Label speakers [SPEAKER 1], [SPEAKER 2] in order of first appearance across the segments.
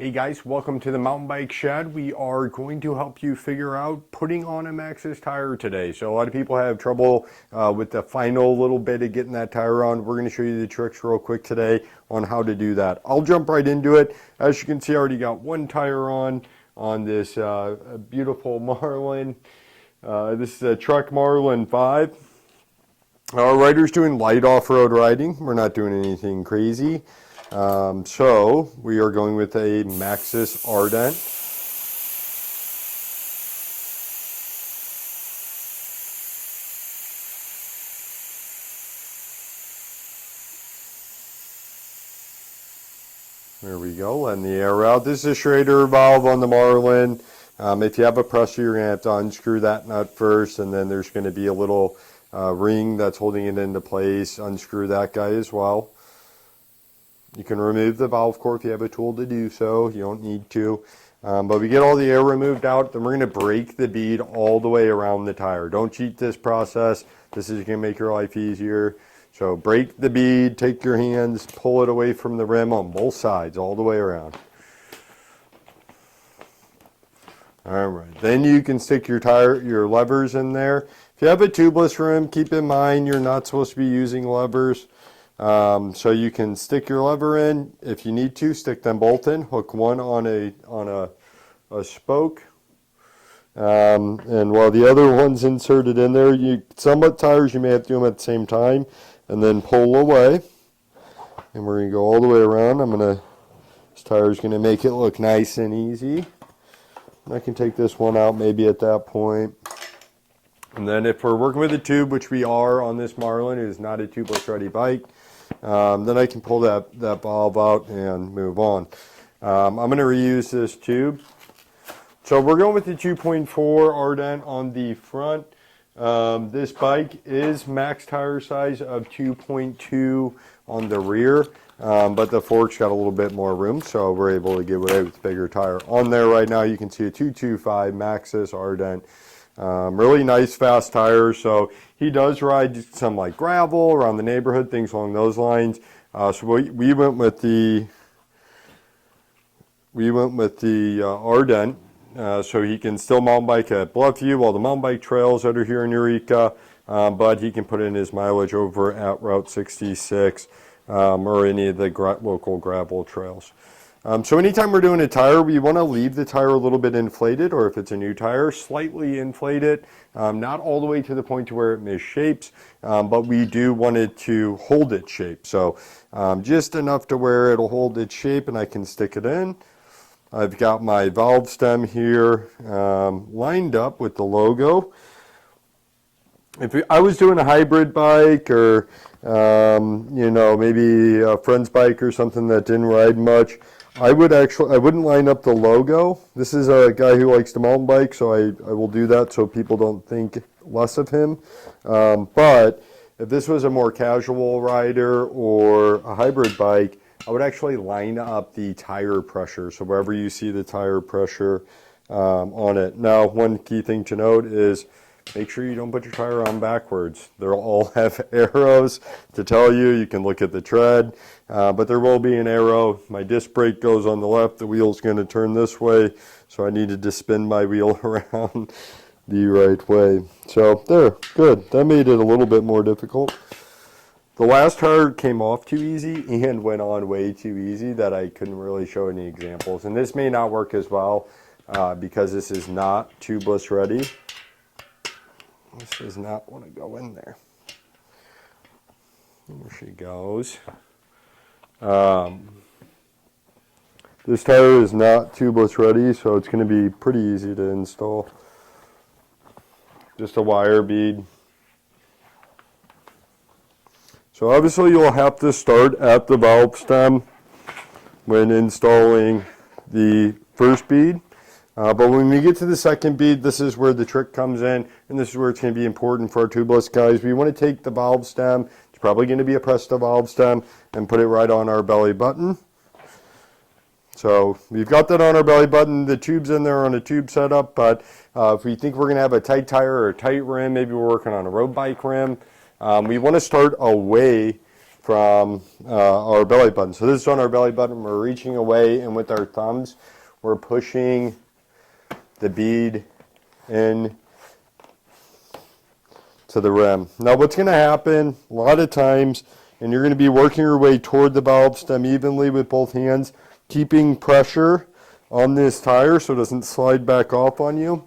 [SPEAKER 1] Hey guys, welcome to the Mountain Bike Shed. We are going to help you figure out putting on a Maxxis tire today. So a lot of people have trouble with the final little bit of getting that tire on. We're going to show you the tricks real quick today on how to do that. I'll jump right into it. As you can see, I already got one tire on this beautiful Marlin. This is a Truck Marlin 5. Our rider's doing light off-road riding. We're not doing anything crazy. So we are going with a Maxxis Ardent. There we go, letting the air out. This is a Schrader valve on the Marlin. If you have a presser, you're going to have to unscrew that nut first, and then there's going to be a little ring that's holding it into place. Unscrew that guy as well. You can remove the valve core if you have a tool to do so. You don't need to. But we get all the air removed out, then we're going to break the bead all the way around the tire. Don't cheat this process. This is going to make your life easier. So break the bead, take your hands, pull it away from the rim on both sides, all the way around. Alright, then you can stick your levers in there. If you have a tubeless rim, keep in mind you're not supposed to be using levers. So you can stick your lever in. If you need to, stick them both in. Hook one on a spoke. And while the other one's inserted in there, some tires you may have to do them at the same time. And then pull away. And we're going to go all the way around. This tire's going to make it look nice and easy. And I can take this one out maybe at that point. And then if we're working with a tube, which we are on this Marlin, it is not a tubeless ready bike, then I can pull that valve out and move on. I'm going to reuse this tube. So we're going with the 2.4 Ardent on the front. This bike is max tire size of 2.2 on the rear, but the fork's got a little bit more room, so we're able to get away with a bigger tire. On there right now you can see a 225 Maxxis Ardent. Really nice fast tires. So he does ride some like gravel around the neighborhood, things along those lines. So we went with the Ardent, so he can still mountain bike at Bluffview, all the mountain bike trails that are here in Eureka, but he can put in his mileage over at Route 66 or any of the local gravel trails. So anytime we're doing a tire, we want to leave the tire a little bit inflated, or if it's a new tire, slightly inflate it. Not all the way to the point to where it misshapes, but we do want it to hold its shape. So just enough to where it'll hold its shape and I can stick it in. I've got my valve stem here lined up with the logo. If I was doing a hybrid bike or maybe a friend's bike or something that didn't ride much, I wouldn't line up the logo. This is a guy who likes to mountain bike, so I will do that so people don't think less of him. But if this was a more casual rider or a hybrid bike, I would actually line up the tire pressure. So wherever you see the tire pressure on it. Now, one key thing to note is make sure you don't put your tire on backwards. They'll all have arrows to tell you. You can look at the tread, but there will be an arrow. My disc brake goes on the left. The wheel's going to turn this way, so I needed to spin my wheel around the right way. So there, good. That made it a little bit more difficult. The last tire came off too easy and went on way too easy that I couldn't really show any examples. And this may not work as well because this is not tubeless ready. This does not want to go in there. There she goes. This tire is not tubeless ready, so it's going to be pretty easy to install. Just a wire bead. So obviously you'll have to start at the valve stem when installing the first bead. But when we get to the second bead, this is where the trick comes in, and this is where it's going to be important for our tubeless guys. We want to take the valve stem, it's probably going to be a Presto valve stem, and put it right on our belly button. So we've got that on our belly button. The tube's in there on a tube setup, but if we think we're going to have a tight tire or a tight rim, maybe we're working on a road bike rim, we want to start away from our belly button. So this is on our belly button. We're reaching away, and with our thumbs, we're pushing the bead in to the rim. Now what's going to happen a lot of times, and you're going to be working your way toward the valve stem evenly with both hands, keeping pressure on this tire so it doesn't slide back off on you.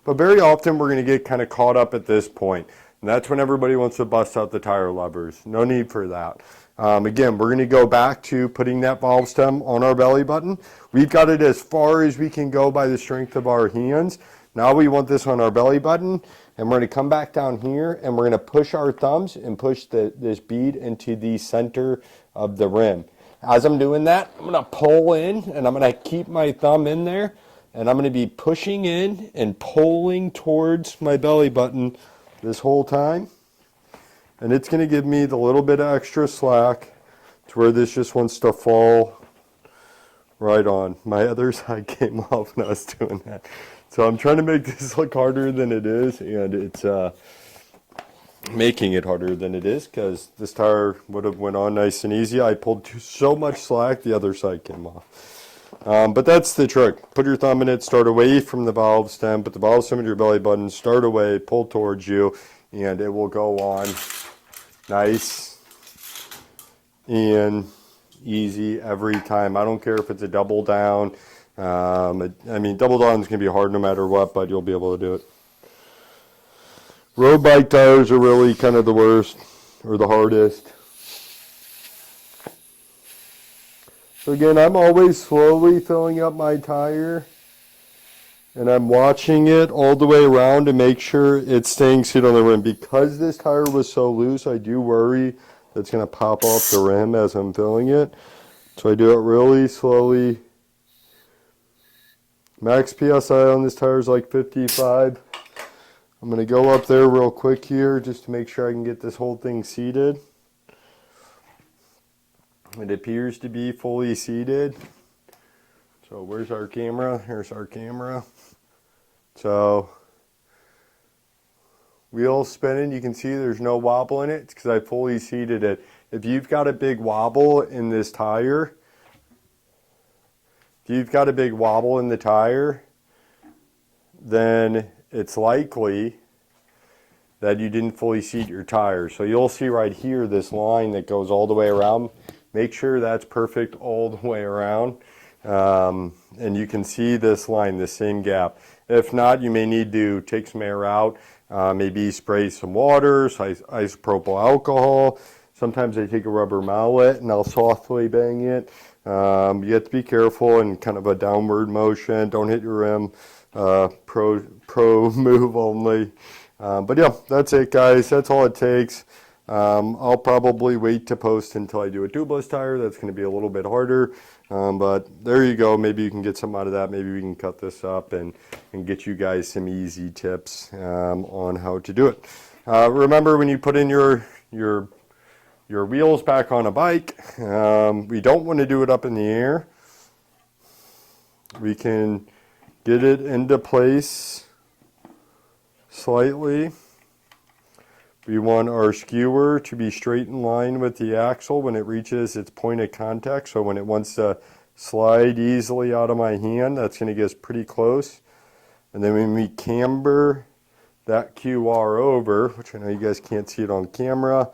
[SPEAKER 1] But very often we're going to get kind of caught up at this point. And that's when everybody wants to bust out the tire levers. No need for that. Again, we're going to go back to putting that valve stem on our belly button. We've got it as far as we can go by the strength of our hands. Now we want this on our belly button, and we're going to come back down here, and we're going to push our thumbs and push this bead into the center of the rim. As I'm doing that, I'm going to pull in, and I'm going to keep my thumb in there, and I'm going to be pushing in and pulling towards my belly button this whole time. And it's going to give me the little bit of extra slack to where this just wants to fall right on. My other side came off when I was doing that. So I'm trying to make this look harder than it is, and it's making it harder than it is because this tire would have went on nice and easy. I pulled so much slack, the other side came off. But that's the trick. Put your thumb in it, start away from the valve stem, put the valve stem in your belly button, start away, pull towards you, and it will go on nice and easy every time. I don't care if it's a double down. I mean, double down is going to be hard no matter what, but you'll be able to do it. Road bike tires are really kind of the worst or the hardest. So again, I'm always slowly filling up my tire, and I'm watching it all the way around to make sure it's staying seated on the rim. Because this tire was so loose, I do worry that it's going to pop off the rim as I'm filling it. So I do it really slowly. Max PSI on this tire is like 55. I'm going to go up there real quick here just to make sure I can get this whole thing seated. It appears to be fully seated. So where's our camera? Here's our camera. So wheel spinning, you can see there's no wobble in it. It's because I fully seated it. If you've got a big wobble in this tire, then it's likely that you didn't fully seat your tire. So you'll see right here this line that goes all the way around. Make sure that's perfect all the way around. And you can see this line, the same gap. If not, you may need to take some air out, maybe spray some water, isopropyl alcohol. Sometimes I take a rubber mallet and I'll softly bang it. You have to be careful in kind of a downward motion. Don't hit your rim. Pro move only. But yeah, that's it, guys. That's all it takes. I'll probably wait to post until I do a tubeless tire. That's going to be a little bit harder. But there you go. Maybe you can get some out of that. Maybe we can cut this up and get you guys some easy tips on how to do it. Remember, when you put in your wheels back on a bike, we don't want to do it up in the air. We can get it into place slightly. We want our skewer to be straight in line with the axle when it reaches its point of contact. So when it wants to slide easily out of my hand, that's going to get us pretty close. And then when we camber that QR over, which I know you guys can't see it on camera,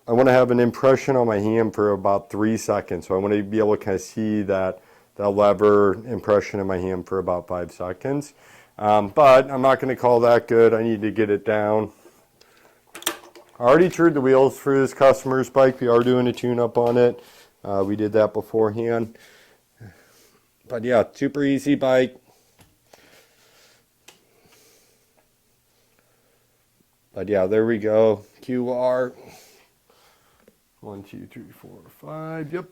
[SPEAKER 1] I want to have an impression on my hand for about 3 seconds. So I want to be able to kind of see that lever impression in my hand for about 5 seconds. But I'm not going to call that good. I need to get it down. I already trued the wheels for this customer's bike. We are doing a tune-up on it. We did that beforehand. But yeah, super easy bike. But yeah, there we go. QR. 1, 2, 3, 4, 5. Yep.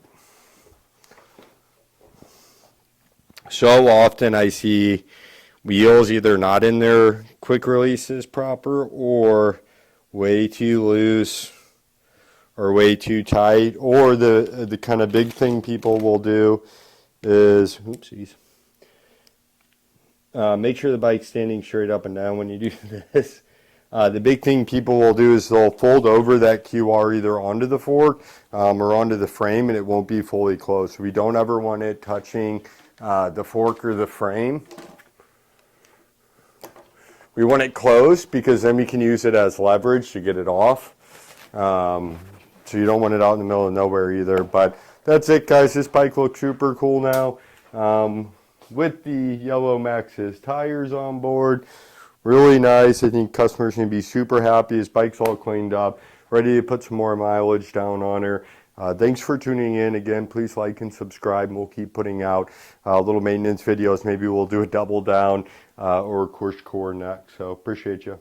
[SPEAKER 1] So often I see wheels either not in their quick releases proper, or way too loose, or way too tight, or the kind of big thing people will do is, oopsies, make sure the bike's standing straight up and down when you do this. The big thing people will do is they'll fold over that QR either onto the fork or onto the frame, and it won't be fully closed. So we don't ever want it touching the fork or the frame. We want it closed because then we can use it as leverage to get it off. So you don't want it out in the middle of nowhere either. But that's it, guys. This bike looks super cool now. With the yellow Maxxis tires on board. Really nice. I think customers can be super happy. His bike's all cleaned up, ready to put some more mileage down on her. Thanks for tuning in. Again, please like and subscribe, and we'll keep putting out little maintenance videos. Maybe we'll do a double down or course core next. So appreciate you.